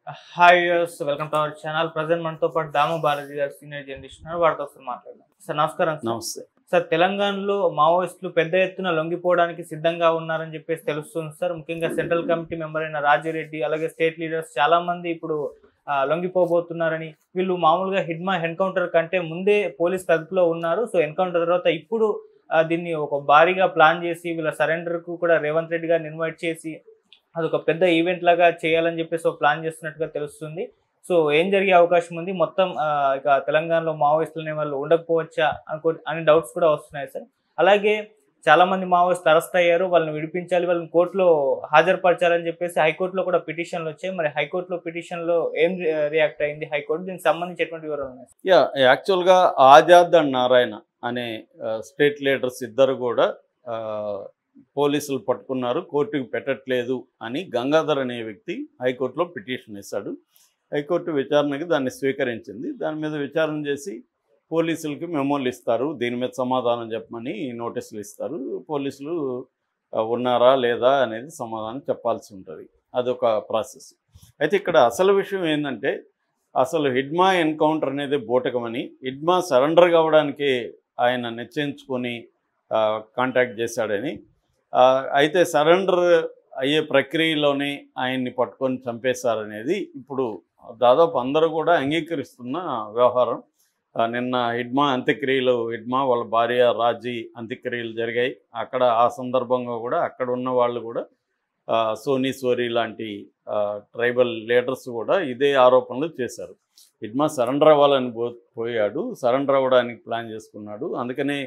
Hi viewers, welcome to our channel. Present మనతో పాటు దాము బాలాజీ గారు సీనియర్ జర్నలిస్ట్ ఉన్నారు. వారితో ఒకసారి మాట్లాడదాం. సార్ నమస్కారం. నమస్తే సార్, తెలంగాణలో మావోయిస్టులు పెద్ద ఎత్తున లొంగిపోవడానికి సిద్ధంగా ఉన్నారని చెప్పేసి తెలుస్తుంది సార్. ముఖ్యంగా సెంట్రల్ కమిటీ మెంబర్ అయిన రాజిరెడ్డి, అలాగే స్టేట్ లీడర్స్ చాలా మంది ఇప్పుడు లొంగిపోబోతున్నారని, వీళ్ళు మామూలుగా హిడ్మా ఎన్కౌంటర్ కంటే ముందే పోలీస్ అదుపులో ఉన్నారు. సో ఎన్కౌంటర్ తర్వాత ఇప్పుడు దీన్ని ఒక భారీగా ప్లాన్ చేసి వీళ్ళ సరెండర్ కు కూడా రేవంత్ రెడ్డి గారిని ఇన్వైట్ చేసి అదొక పెద్ద ఈవెంట్ లాగా చేయాలని చెప్పేసి ఒక ప్లాన్ చేస్తున్నట్టుగా తెలుస్తుంది. సో ఏం జరిగే అవకాశం ఉంది? మొత్తం ఇక తెలంగాణలో మావోయిస్టులు అనే వాళ్ళు ఉండకపోవచ్చా అనే డౌట్స్ కూడా వస్తున్నాయి సార్. అలాగే చాలా మంది మావోయిస్టులు అరెస్ట్ అయ్యారు, వాళ్ళని విడిపించాలి, వాళ్ళని కోర్టులో హాజరుపరచాలని చెప్పేసి హైకోర్టులో కూడా పిటిషన్లు వచ్చాయి. మరి హైకోర్టులో పిటిషన్లో ఏం రియాక్ట్ అయింది హైకోర్టు? దీనికి సంబంధించి ఎటువంటి వివరాలు ఉన్నాయి? యాక్చువల్గా ఆజాద్ అండ్ నారాయణ అనే స్టేట్ లీడర్స్ ఇద్దరు కూడా పోలీసులు పట్టుకున్నారు, కోర్టుకు పెట్టట్లేదు అని గంగాధర్ అనే వ్యక్తి హైకోర్టులో పిటిషన్ ఇస్తాడు. హైకోర్టు విచారణకి దాన్ని స్వీకరించింది. దాని మీద విచారణ చేసి పోలీసులకి మెమోలు ఇస్తారు, దీని మీద సమాధానం చెప్పమని నోటీసులు ఇస్తారు. పోలీసులు ఉన్నారా లేదా అనేది సమాధానం చెప్పాల్సి ఉంటుంది. అదొక ప్రాసెస్. అయితే ఇక్కడ అసలు విషయం ఏంటంటే, అసలు హిడ్మా ఎన్కౌంటర్ అనేది బూటకమని, హిడ్మా సరెండర్ కావడానికి ఆయన నిశ్చయించుకొని కాంటాక్ట్ చేశాడని, అయితే సరెండర్ అయ్యే ప్రక్రియలోనే ఆయన్ని పట్టుకొని చంపేశారనేది ఇప్పుడు దాదాపు అందరూ కూడా అంగీకరిస్తున్న వ్యవహారం. నిన్న హిడ్మా అంత్యక్రియలు, హిడ్మా వాళ్ళ భార్య రాజీ అంత్యక్రియలు జరిగాయి. అక్కడ ఆ సందర్భంగా కూడా అక్కడ ఉన్న వాళ్ళు కూడా సోనీ సోరీ లాంటి ట్రైబల్ లీడర్స్ కూడా ఇదే ఆరోపణలు చేశారు. హిడ్మా సరెండర్ అవ్వాలని పోయాడు, సరెండర్ అవ్వడానికి ప్లాన్ చేసుకున్నాడు. అందుకనే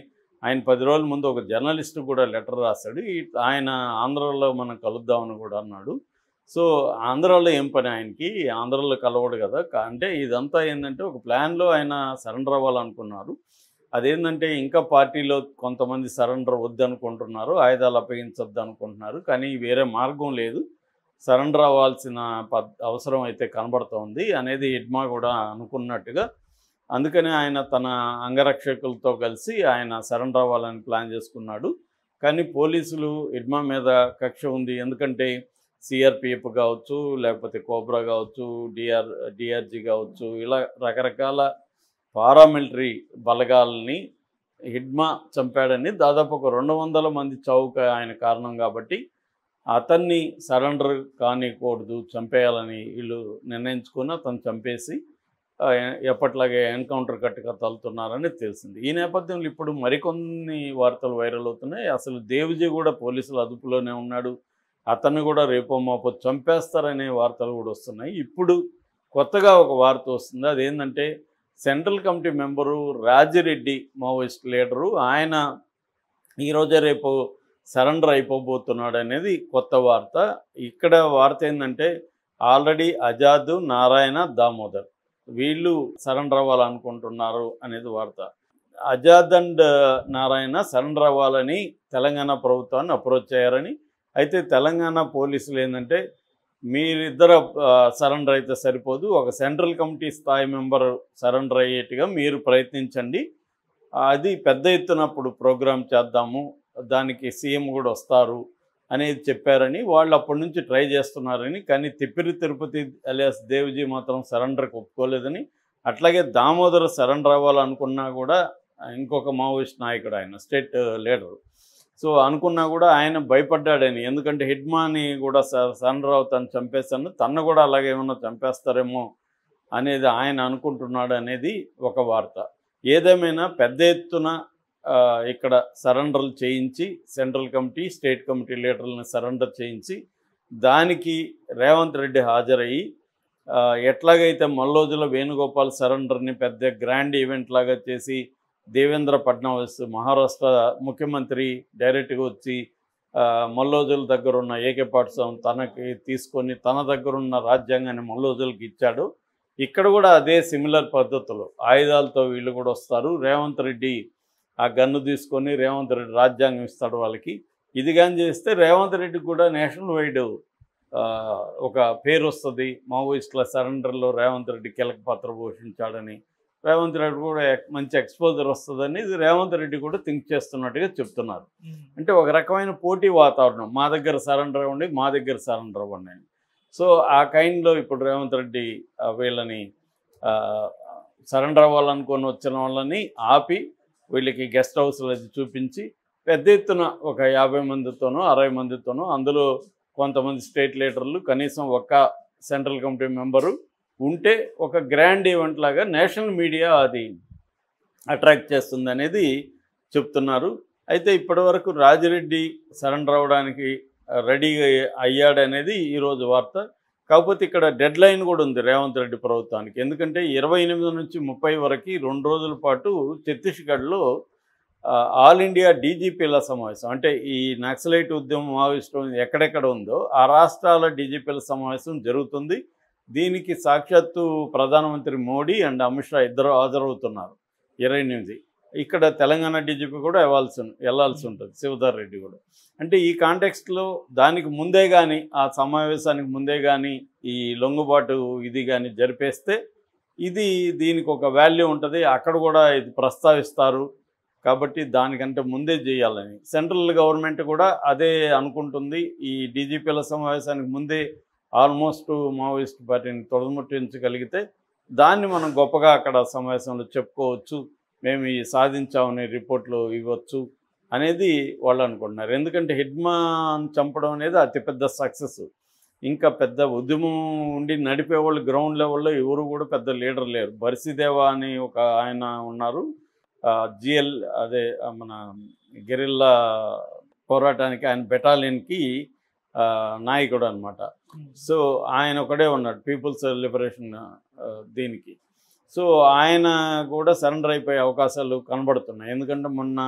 ఆయన 10 రోజుల ముందు ఒక జర్నలిస్ట్ కూడా లెటర్ రాశాడు. ఆయన ఆంధ్రాలో మనం కలుద్దామని కూడా అన్నాడు. సో ఆంధ్రాలో ఏం పని ఆయనకి? ఆంధ్రాలో కలవడు కదా. అంటే ఇదంతా ఏంటంటే ఒక ప్లాన్లో ఆయన సరెండర్ అవ్వాలనుకున్నారు. అదేంటంటే ఇంకా పార్టీలో కొంతమంది సరెండర్ వద్దనుకుంటున్నారు, ఆయుధాలు అప్పగించొద్దు అనుకుంటున్నారు. కానీ వేరే మార్గం లేదు, సరెండర్ అవ్వాల్సిన అవసరం అయితే కనబడుతోంది అనేది హిడ్మా కూడా అనుకున్నట్టుగా. అందుకని ఆయన తన అంగరక్షకులతో కలిసి ఆయన సరెండర్ అవ్వాలని ప్లాన్ చేసుకున్నాడు. కానీ పోలీసులు హిడ్మా మీద కక్ష ఉంది. ఎందుకంటే సిఆర్పిఎఫ్ కావచ్చు, లేకపోతే కోబ్రా కావచ్చు, డిఆర్జీ కావచ్చు, ఇలా రకరకాల పారామిలిటరీ బలగాల్ని హిడ్మా చంపాడని, దాదాపు ఒక 200 మంది చావుకు ఆయన కారణం. కాబట్టి అతన్ని సరెండర్ కానికూడదు, చంపేయాలని వీళ్ళు నిర్ణయించుకుని అతను చంపేసి ఎప్పట్లాగే ఎన్కౌంటర్ కట్టుగా తలుతున్నారని తెలిసింది. ఈ నేపథ్యంలో ఇప్పుడు మరికొన్ని వార్తలు వైరల్ అవుతున్నాయి. అసలు దేవ్జీ కూడా పోలీసుల అదుపులోనే ఉన్నాడు, అతన్ని కూడా రేపో మాపో చంపేస్తారనే వార్తలు కూడా వస్తున్నాయి. ఇప్పుడు కొత్తగా ఒక వార్త వస్తుంది. అదేంటంటే central committee member Rajireddy, Maoist leader, ఆయన ఈరోజే రేపు సరెండర్ అయిపోబోతున్నాడు అనేది కొత్త వార్త. ఇక్కడ వార్త ఏంటంటే ఆల్రెడీ ఆజాద్, నారాయణ, దామోదర్ వీళ్ళు సరెండర్ అవ్వాలనుకుంటున్నారు అనేది వార్త. ఆజాద్ అండ్ నారాయణ సరెండర్ అవ్వాలని తెలంగాణ ప్రభుత్వాన్ని అప్రోచ్ అయ్యారని. అయితే తెలంగాణ పోలీసులు ఏంటంటే, మీరిద్దరు సరెండర్ అయితే సరిపోదు, ఒక సెంట్రల్ కమిటీ స్థాయి మెంబర్ సరెండర్ అయ్యేట్టుగా మీరు ప్రయత్నించండి, అది పెద్ద ఎత్తునప్పుడు ప్రోగ్రాం చేద్దాము, దానికి సీఎం కూడా వస్తారు అనేది చెప్పారని వాళ్ళు అప్పటి నుంచి ట్రై చేస్తున్నారని. కానీ తిప్పిరి తిరుపతి అలియాస్ దేవ్జీ మాత్రం సరెండర్కి ఒప్పుకోలేదని, అట్లాగే దామోదర్ సరెండర్ అవ్వాలనుకున్నా కూడా ఇంకొక మావోయిస్ట్ నాయకుడు, ఆయన స్టేట్ లీడరు, సో అనుకున్నా కూడా ఆయన భయపడ్డాడని. ఎందుకంటే హిడ్మాని కూడా సరెండర్ అవుతాను చంపేస్తాను, తను కూడా అలాగే ఏమన్నా చంపేస్తారేమో అనేది ఆయన అనుకుంటున్నాడు అనేది ఒక వార్త. ఏదేమైనా పెద్ద ఎత్తున ఇక్కడ సరెండర్లు చేయించి, సెంట్రల్ కమిటీ, స్టేట్ కమిటీ లీడర్లను సరెండర్ చేయించి, దానికి రేవంత్ రెడ్డి హాజరయ్యి ఎట్లాగైతే మల్లోజుల వేణుగోపాల్ సరెండర్ని పెద్ద గ్రాండ్ ఈవెంట్ లాగా చేసి, దేవేంద్ర ఫడ్నవీస్ మహారాష్ట్ర ముఖ్యమంత్రి డైరెక్ట్గా వచ్చి మల్లోజుల దగ్గర ఉన్న ఏకేపాట్సం తనకి తీసుకొని తన దగ్గరున్న రాజ్యాంగాన్ని మల్లోజులకి ఇచ్చాడు, ఇక్కడ కూడా అదే సిమిలర్ పద్ధతులు ఆయుధాలతో వీళ్ళు కూడా వస్తారు. రేవంత్ రెడ్డి ఆ గన్ను తీసుకొని రేవంత్ రెడ్డి రాజ్యాంగం ఇస్తాడు వాళ్ళకి. ఇది కానీ చేస్తే రేవంత్ రెడ్డికి కూడా నేషనల్ వైడ్ ఒక పేరు వస్తుంది, మావోయిస్టుల సరెండర్లో రేవంత్ రెడ్డి కీలక పాత్ర పోషించాడని, రేవంత్ రెడ్డి కూడా మంచి ఎక్స్పోజర్ వస్తుందని ఇది రేవంత్ రెడ్డి కూడా థింక్ చేస్తున్నట్టుగా చెప్తున్నారు. అంటే ఒక రకమైన పోటీ వాతావరణం, మా దగ్గర సరెండర్ అవ్వండి, మా దగ్గర సరెండర్ అవ్వండి. సో ఆ కైండ్లో ఇప్పుడు రేవంత్ రెడ్డి వీళ్ళని సరెండర్ అవ్వాలనుకొని వచ్చిన వాళ్ళని ఆపి వీళ్ళకి గెస్ట్ హౌస్లు అది చూపించి పెద్ద ఎత్తున ఒక 50 మందితోనో 60 మందితోనో, అందులో కొంతమంది స్టేట్ లీడర్లు, కనీసం ఒక్క సెంట్రల్ కమిటీ మెంబరు ఉంటే ఒక గ్రాండ్ ఈవెంట్ లాగా నేషనల్ మీడియా అది అట్రాక్ట్ చేస్తుంది అనేది చెప్తున్నారు. అయితే ఇప్పటివరకు రాజిరెడ్డి సరెండర్ అవ్వడానికి రెడీగా అయ్యాడనేది ఈరోజు వార్త. కాకపోతే ఇక్కడ డెడ్ లైన్ కూడా ఉంది రేవంత్ రెడ్డి ప్రభుత్వానికి. ఎందుకంటే 28 నుంచి 30 వరకు 2 రోజుల పాటు ఛత్తీస్గఢ్లో ఆల్ ఇండియా డీజీపీల సమావేశం, అంటే ఈ నక్సలైట్ ఉద్యమం, మావోయిస్టు ఎక్కడెక్కడ ఉందో ఆ రాష్ట్రాల డీజీపీల సమావేశం జరుగుతుంది. దీనికి సాక్షాత్తు ప్రధానమంత్రి మోడీ అండ్ అమిత్ షా ఇద్దరు హాజరవుతున్నారు 28. ఇక్కడ తెలంగాణ డీజీపీ కూడా వెళ్ళాల్సి ఉంటుంది, శివధర్ రెడ్డి కూడా. అంటే ఈ కాంటెక్స్ట్లో దానికి ముందే కానీ, ఆ సమావేశానికి ముందే కానీ ఈ లొంగుబాటు ఇది కానీ జరిపేస్తే దీనికి ఒక వాల్యూ ఉంటుంది, అక్కడ కూడా ఇది ప్రస్తావిస్తారు. కాబట్టి దానికంటే ముందే చేయాలని సెంట్రల్ గవర్నమెంట్ కూడా అదే అనుకుంటుంది. ఈ డీజీపీల సమావేశానికి ముందే ఆల్మోస్ట్ మావోయిస్ట్ పార్టీని తొడముట్టించగలిగితే దాన్ని మనం గొప్పగా అక్కడ సమావేశంలో చెప్పుకోవచ్చు, మేము ఈ సాధించామని రిపోర్ట్లు ఇవ్వచ్చు అనేది వాళ్ళు అనుకుంటున్నారు. ఎందుకంటే హిడ్మాన్ చంపడం అనేది అతిపెద్ద సక్సెస్. ఇంకా పెద్ద ఉద్యమం ఉండి నడిపేవాళ్ళు గ్రౌండ్ లెవెల్లో ఎవరు కూడా పెద్ద లీడర్ లేరు. బర్సిదేవా అని ఒక ఆయన ఉన్నారు, జిఎల్ అదే మన గెరిల్లా పోరాటానికి ఆయన బెటాలియన్కి నాయకుడు అనమాట. సో ఆయన ఒకడే ఉన్నాడు పీపుల్స్ లిబరేషన్ దీనికి. సో ఆయన కూడా సరెండర్ అయిపోయే అవకాశాలు కనబడుతున్నాయి. ఎందుకంటే మొన్న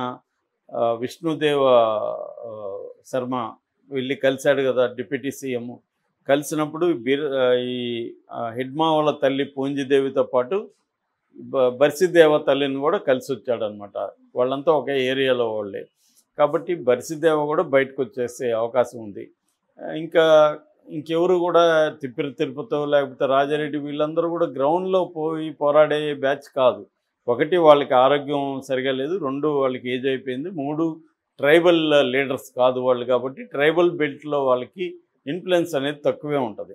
విష్ణుదేవ శర్మ వెళ్ళి కలిశాడు కదా డిప్యూటీ సీఎం. కలిసినప్పుడు ఈ హిడ్మా వాళ్ళ తల్లి పూంజిదేవితో పాటు బర్సిదేవ తల్లిని కూడా కలిసి వచ్చాడనమాట. వాళ్ళంతా ఒకే ఏరియాలో వాళ్ళే. కాబట్టి బర్సిదేవ కూడా బయటకు వచ్చేసే అవకాశం ఉంది. ఇంకెవరు కూడా తిరుపతితో లేకపోతే రాజారెడ్డి వీళ్ళందరూ కూడా గ్రౌండ్లో పోయి పోరాడే బ్యాచ్ కాదు. ఒకటి, వాళ్ళకి ఆరోగ్యం సరిగా లేదు. 2, వాళ్ళకి ఏజ్ అయిపోయింది. 3, ట్రైబల్ లీడర్స్ కాదు వాళ్ళు. కాబట్టి ట్రైబల్ బెల్ట్లో వాళ్ళకి ఇన్ఫ్లుయెన్స్ అనేది తక్కువే ఉంటుంది.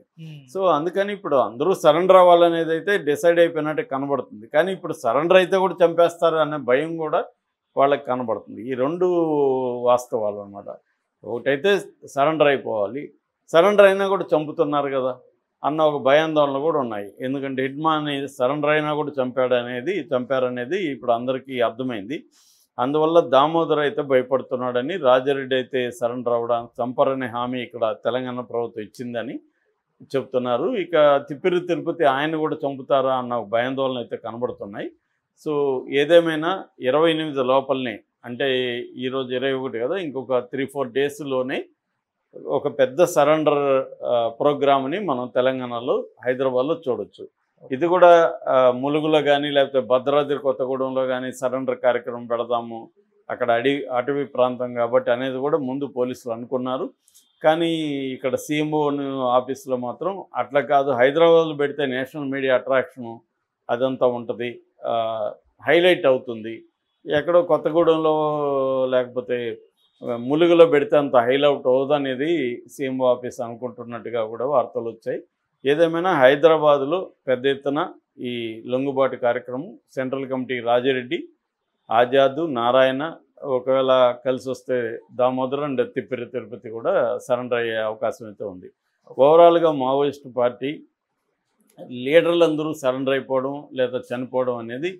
సో అందుకని ఇప్పుడు అందరూ సరెండర్ అవ్వాలనేది అయితే డిసైడ్ అయిపోయినట్టే కనబడుతుంది. కానీ ఇప్పుడు సరెండర్ అయితే కూడా చంపేస్తారు అనే భయం కూడా వాళ్ళకి కనబడుతుంది. ఈ 2 వాస్తవాలు అన్నమాట. ఒకటైతే సరెండర్ అయిపోవాలి, సరెండర్ అయినా కూడా చంపుతున్నారు కదా అన్న ఒక భయాందోళనలు కూడా ఉన్నాయి. ఎందుకంటే హిడ్మాని సరెండర్ అయినా కూడా చంపారనేది ఇప్పుడు అందరికీ అర్థమైంది. అందువల్ల దామోదర్ అయితే భయపడుతున్నాడని, రాజారెడ్డి అయితే సరెండర్ అవ్వడానికి చంపరనే హామీ ఇక్కడ తెలంగాణ ప్రభుత్వం ఇచ్చిందని చెప్తున్నారు. ఇక తిరుపతి ఆయన కూడా చంపుతారా అన్న భయాందోళన అయితే కనబడుతున్నాయి. సో ఏదేమైనా 28 లోపలనే, అంటే ఈరోజు 21 కదా, ఇంకొక 3-4 డేస్లోనే ఒక పెద్ద సరెండర్ ప్రోగ్రామ్ని మనం తెలంగాణలో హైదరాబాద్లో చూడొచ్చు. ఇది కూడా ములుగులో కానీ లేకపోతే భద్రాద్రి కొత్తగూడెంలో కానీ సరెండర్ కార్యక్రమం పెడదాము, అక్కడ అటవీ ప్రాంతం కాబట్టి అనేది కూడా ముందు పోలీసులు అనుకున్నారు. కానీ ఇక్కడ సీఎంఓ ఆఫీస్లో మాత్రం అట్లా కాదు, హైదరాబాద్లో పెడితే నేషనల్ మీడియా అట్రాక్షను అదంతా ఉంటుంది, హైలైట్ అవుతుంది. ఎక్కడో కొత్తగూడెంలో లేకపోతే ములుగులో పెడితే అంత హైలైట్ అవ్వదనేది సీఎంఓ ఆఫీస్ అనుకుంటున్నట్టుగా కూడా వార్తలు వచ్చాయి. ఏదేమైనా హైదరాబాదులో పెద్ద ఎత్తున ఈ లొంగుబాటు కార్యక్రమం సెంట్రల్ కమిటీ రాజిరెడ్డి, ఆజాద్, నారాయణ, ఒకవేళ కలిసి వస్తే దామోదర్ అండ్ తిరుపతి కూడా సరెండర్ అయ్యే అవకాశం అయితే ఉంది. ఓవరాల్గా మావోయిస్టు పార్టీ లీడర్లందరూ సరెండర్ అయిపోవడం లేదా చనిపోవడం అనేది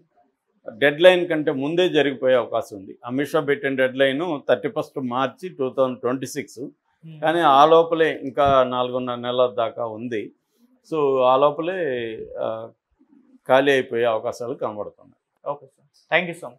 డెడ్ లైన్ కంటే ముందే జరిగిపోయే అవకాశం ఉంది. అమిత్ షా పెట్టిన డెడ్ లైన్ 31 మార్చి 2026, కానీ ఆ లోపలే ఇంకా 4.5 నెలల దాకా ఉంది. సో ఆ లోపలే ఖాళీ అయిపోయే అవకాశాలు కనబడుతున్నాయి. Okay sir, thank you so much.